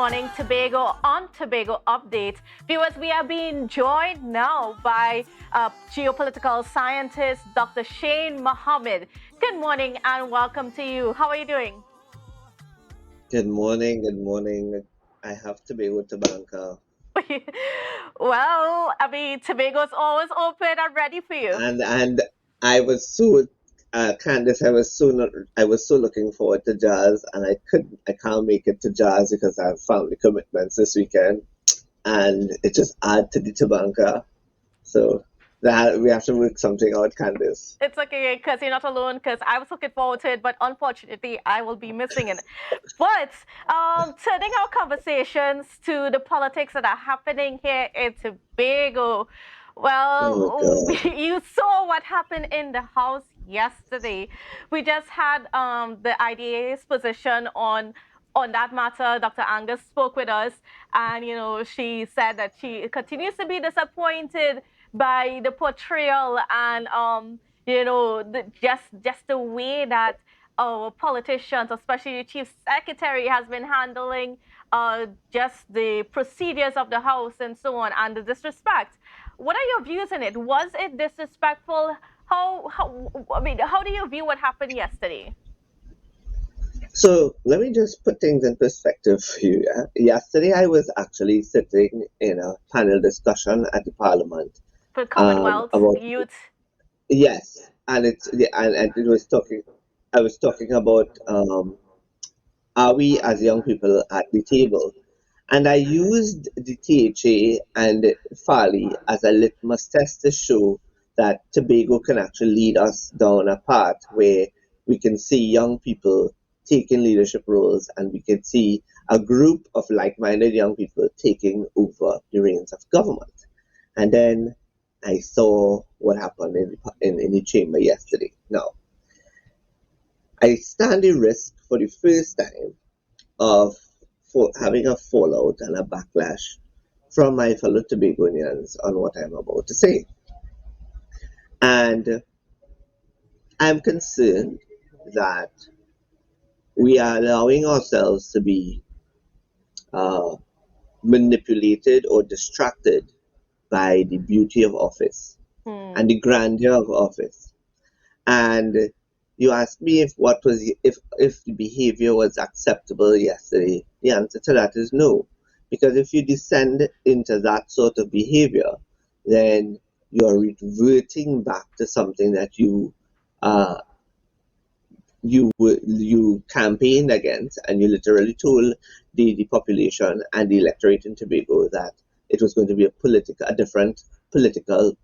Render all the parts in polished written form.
morning, Tobago on Tobago Update. Viewers, we are being joined now by geopolitical scientist Dr. Mohammed. Good morning and welcome to you. How are you doing? Good morning, good morning. I have to be with Tobago. Well, I mean, Tobago's always open and ready for you. And I was so Candace, I was so looking forward to jazz, and I can't make it to jazz because I have family commitments this weekend, and it just add to the Tobago. So that we have to work something out, Candace. It's okay because you're not alone because I was looking forward to it, but unfortunately, I will be missing it. But turning our conversations to the politics that are happening here in Tobago. Oh Well, God. you saw what happened in the House yesterday. We just had the IDA's position on that matter. Dr. Angus spoke with us, and she said that she continues to be disappointed by the portrayal and just the way that our politicians, especially the chief secretary, has been handling just the procedures of the house and so on, and the disrespect. What are your views on it? Was it disrespectful? How do you view what happened yesterday? So let me just put things in perspective for you. Yeah? Yesterday, I was actually sitting in a panel discussion at the Parliament For Commonwealth about youth. yes, and it was talking. I was talking about are we as young people at the table, and I used the THA and Farley as a litmus test to show that Tobago can actually lead us down a path where we can see young people taking leadership roles, and we can see a group of like-minded young people taking over the reins of government. And then I saw what happened in the chamber yesterday. Now, I stand the risk for the first time of having a fallout and a backlash from my fellow Tobagonians on what I'm about to say. And I'm concerned that we are allowing ourselves to be uh, manipulated or distracted by the beauty of office and Hmm. the grandeur of office. And you asked me if the behavior was acceptable yesterday. The answer to that is no, because if you descend into that sort of behavior, then you're reverting back to something that uh, you campaigned against, and you literally told the population and the electorate in Tobago that it was going to be a different political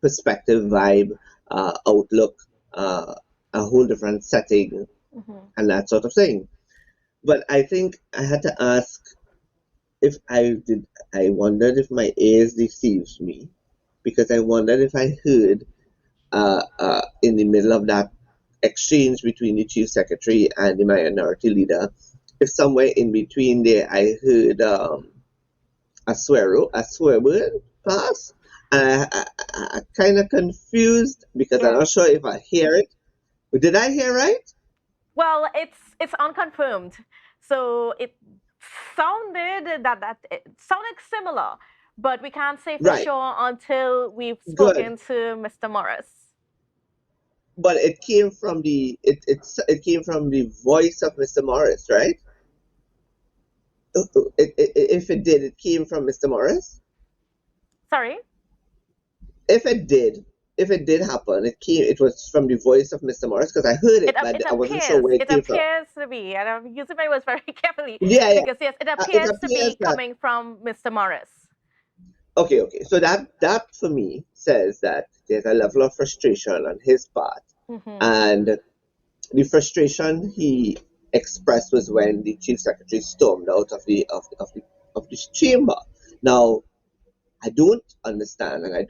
perspective, vibe, outlook, uh, a whole different setting, Mhm. and that sort of thing. But I think I had to ask if I did. I wondered if my ears deceived me, because I wondered if I heard in the middle of that exchange between the chief secretary and the minority leader, if somewhere in between there I heard a swear word pass. I kind of confused because I'm not Yes. sure if I hear it. Did I hear right? Well, it's unconfirmed, so it it sounded similar, but we can't say for Right. sure until we've Good. spoken to Mr. Morris. But it came from it came from the voice of Mr. Morris, right? If it did, it came from Mr. Morris. Sorry, If it did, if it did happen, it was from the voice of Mr. Morris because I heard it, but it I wasn't sure where it it came from. appears to be, and I'm using my words very carefully Yeah, yeah. because yes, it It appears to be appears that coming from Mr. Morris. okay. So that for me says that there's a level of frustration on his part, Hmm. and the frustration he expressed was when the chief secretary stormed out of the chamber. Now, I don't understand, and I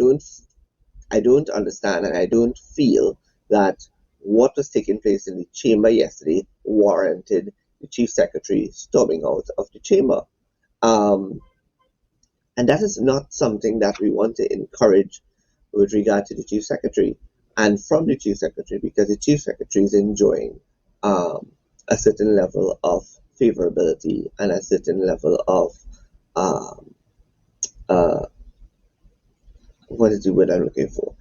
don't understand, and I don't feel that what was taking place in the chamber yesterday warranted the chief secretary storming out of the chamber. Um, and that is not something that we want to encourage with regard to the chief secretary and from the chief secretary, because the chief secretary is enjoying um, a certain level of favorability and a certain level of um, uh, what is the word I'm looking for?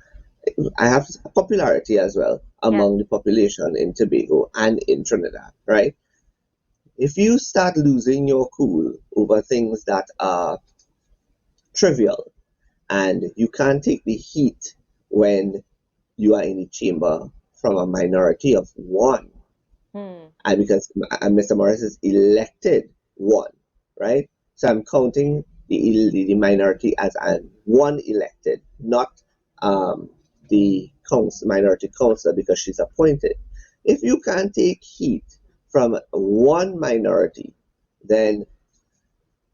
I have popularity as well Yes. among the population in Tobago and in Trinidad, right? If you start losing your cool over things that are trivial and you can't take the heat when you are in the chamber from a minority of one, Hmm. and because Mr. Morris is elected one, right? So I'm counting the minority as an one elected, not um, the minority councillor because she's appointed. If you can't take heat from one minority, then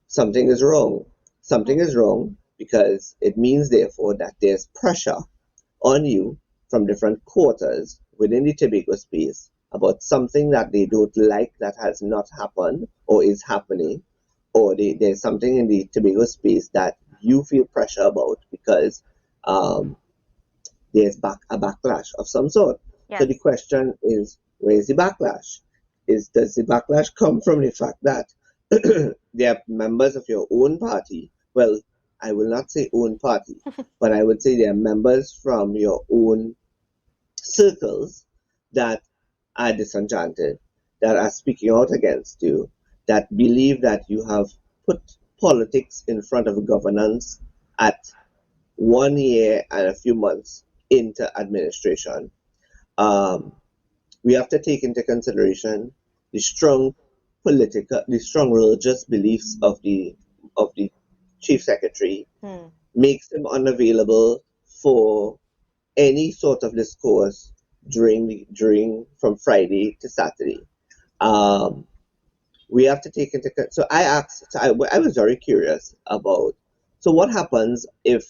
something is wrong. Something Hmm. is wrong because it means, therefore, that there's pressure on you from different quarters within the Tobago space about something that they don't like that has not happened or is happening, or there's something in the Tobago space that you feel pressure about because um, there's a backlash of some sort. So Yes. the question is, where is the backlash? Does the backlash come from the fact that they are members of your own party? Well, I will not say own party, but I would say they are members from your own circles that are disenchanted, that are speaking out against you, that believe that you have put politics in front of governance at 1 year and a few months into administration. Um, we have to take into consideration the the strong religious beliefs of the chief secretary Hmm. makes him unavailable for any sort of discourse during from Friday to Saturday. Um, we have to take into so I asked so I was very curious about so what happens if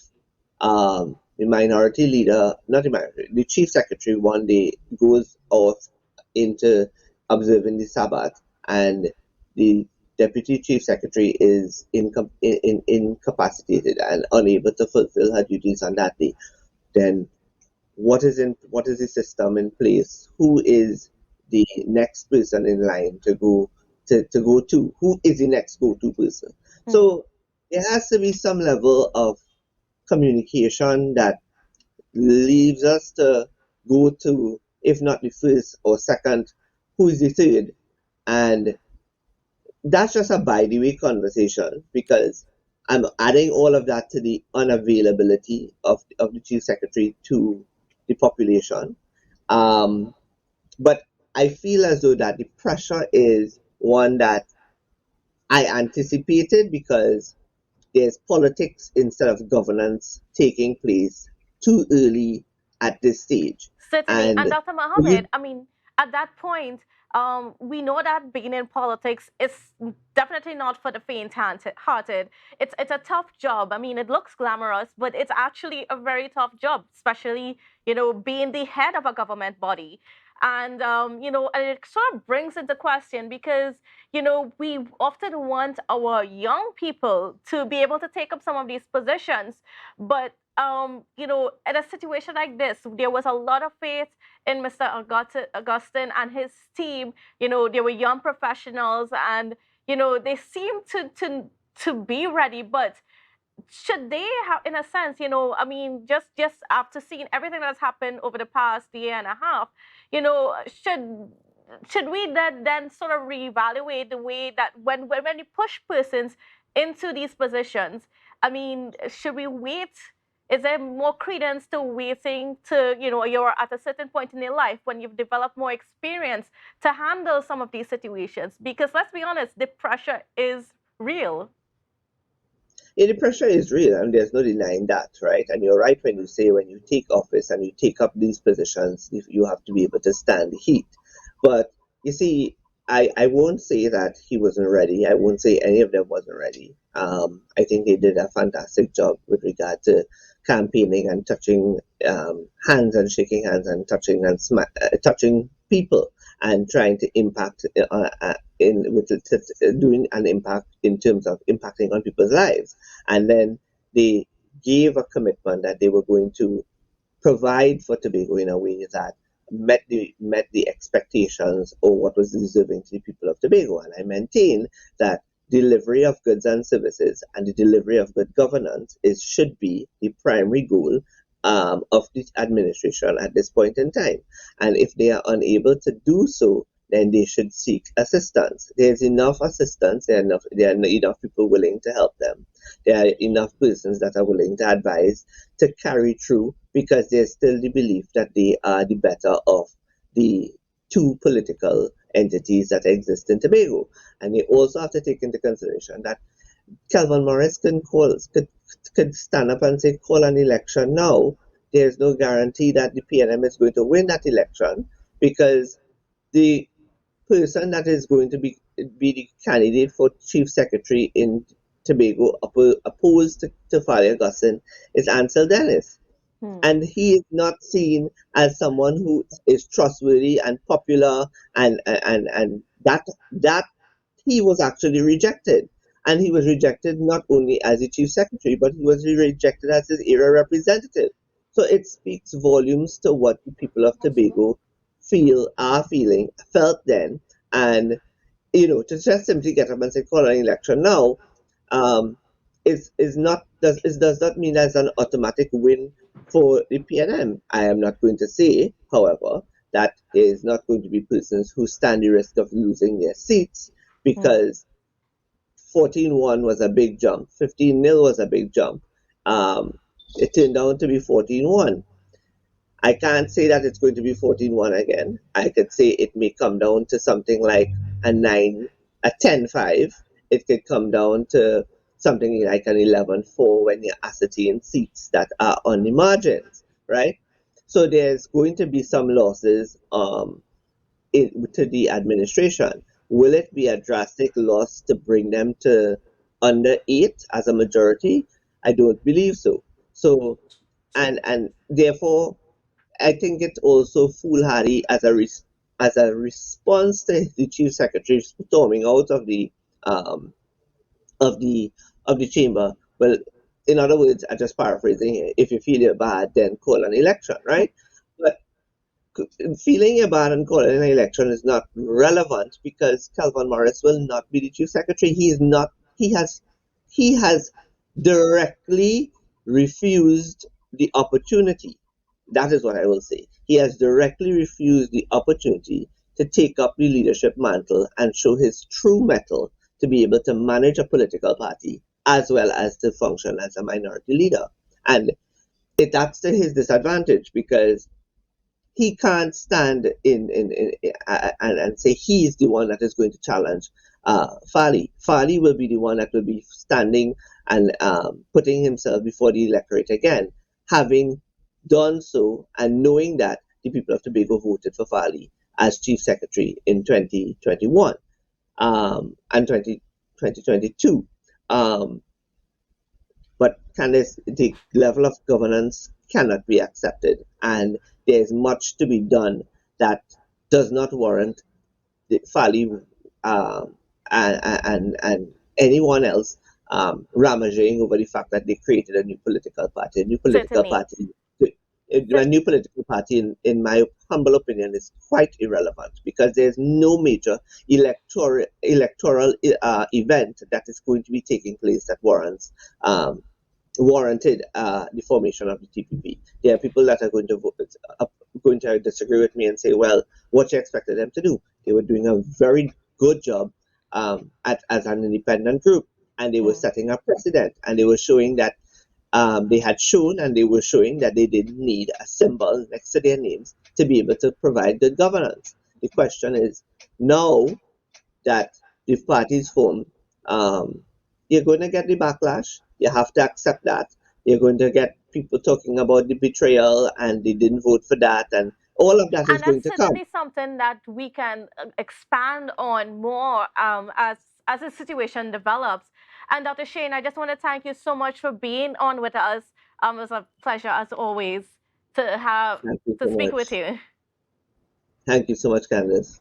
the minority leader, not the minority, the chief secretary one day goes off into observing the Sabbath and the deputy chief secretary is incapacitated and unable to fulfill her duties on that day. Then what is the system in place? Who is the next person in line to go to? Who is the next go-to person? Hmm. So there has to be some level of communication that leaves us to go to, if not the first or second, who is the third? And that's just a by the way conversation because I'm adding all of that to the unavailability of the chief secretary to the population. Um, but I feel as though that the pressure is one that I anticipated because there's politics instead of governance taking place too early at this stage. Certainly. And And Dr. when Mohammed, you I mean, at that point, we know that being in politics is definitely not for the faint-hearted. It's a tough job. I mean, it looks glamorous, but it's actually a very tough job, especially, being the head of a government body. And, and it sort of brings into question because, we often want our young people to be able to take up some of these positions. But in a situation like this, there was a lot of faith in Mr. Augustine and his team. They were young professionals, and they seemed to be ready. But should they have, in a sense, I mean, just after seeing everything that's happened over the past year and a half, you know, should should we then sort of reevaluate the way that when you push persons into these positions? I mean, should we wait? Is there more credence to waiting to, you're at a certain point in your life when you've developed more experience to handle some of these situations? Because let's be honest, the pressure is real. Yeah, the pressure is real, and there's no denying that, right? And you're right when you say when you take office and you take up these positions, if you have to be able to stand the heat. But you see, I won't say that he wasn't ready. I won't say any of them wasn't ready. I think they did a fantastic job with regard to campaigning and touching hands and shaking hands and touching and touching people and trying to impact doing an impact in terms of impacting on people's lives. And then they gave a commitment that they were going to provide for Tobago in a way that met the expectations or what was deserving to the people of Tobago. And I maintain that delivery of goods and services and the delivery of good governance should be the primary goal of the administration at this point in time. And if they are unable to do so, then they should seek assistance. There's enough assistance. There are enough people willing to help them. There are enough persons that are willing to advise to carry through because there's still the belief that they are the better of the two political entities that exist in Tobago. And they also have to take into consideration that Calvin Morris could stand up and say call an election now. There's no guarantee that the PNM is going to win that election because the person that is going to be the candidate for chief secretary in Tobago opposed to Falia Gussin is Ansel Dennis. Hmm. And he is not seen as someone who is trustworthy and popular and that he was actually rejected. And he was rejected not only as the chief secretary, but he was rejected as his area representative. So it speaks volumes to what the people of Tobago felt then. And, to just simply get up and say, call an election now, um, does not mean that's an automatic win for the PNM. I am not going to say, however, that there is not going to be persons who stand the risk of losing their seats Hmm. because 14-1 was a big jump, 15-0 was a big jump. It turned out to be 14-1. I can't say that it's going to be 14-1 again. I could say it may come down to something like a 10-5. It could come down to something like an 11-4 when you ascertain seats that are on the margins, right? So there's going to be some losses to the administration. Will it be a drastic loss to bring them to under 8 as a majority? I don't believe so. So, and therefore, I think it's also foolhardy as a response to the chief secretary storming out um, of the of the chamber. Well, in other words, I'm just paraphrasing here. If you feel you're bad, then call an election, right? But feeling you're bad and calling an election is not relevant because Calvin Morris will not be the chief secretary. He is not. He has he has directly refused the opportunity. That is what I will say. He has directly refused the opportunity to take up the leadership mantle and show his true mettle to be able to manage a political party as well as to function as a minority leader. And that's to his disadvantage because he can't stand and say he's the one that is going to challenge Fali. Fali will be the one that will be standing and putting himself before the electorate again, having done so and knowing that the people of Tobago voted for Fali as chief secretary in 2021 and 2022. Um, but Candice, the level of governance cannot be accepted, and there's much to be done that does not warrant the Fali and anyone else ramaging over the fact that they created a new political party. Certainly. A new political party, in my humble opinion, is quite irrelevant because there's no major electoral event that is going to be taking place that warranted the formation of the TPP. There are people that are going to disagree with me and say, "Well, what you expected them to do? They were doing a very good job as an independent group, and they were Hmm. setting a precedent, and they were showing that they had shown and they were showing that they didn't need a symbol next to their names to be able to provide good governance. The question is now that the parties formed, um, you're going to get the backlash. You have to accept that. You're going to get people talking about the betrayal and they didn't vote for that, and all of that is And going that's to come. certainly something that we can expand on more as the situation develops. And Dr. Shane, I just want to thank you so much for being on with us. It was a pleasure as always to have Thank you to so speak with much. you. Thank you so much, Candace.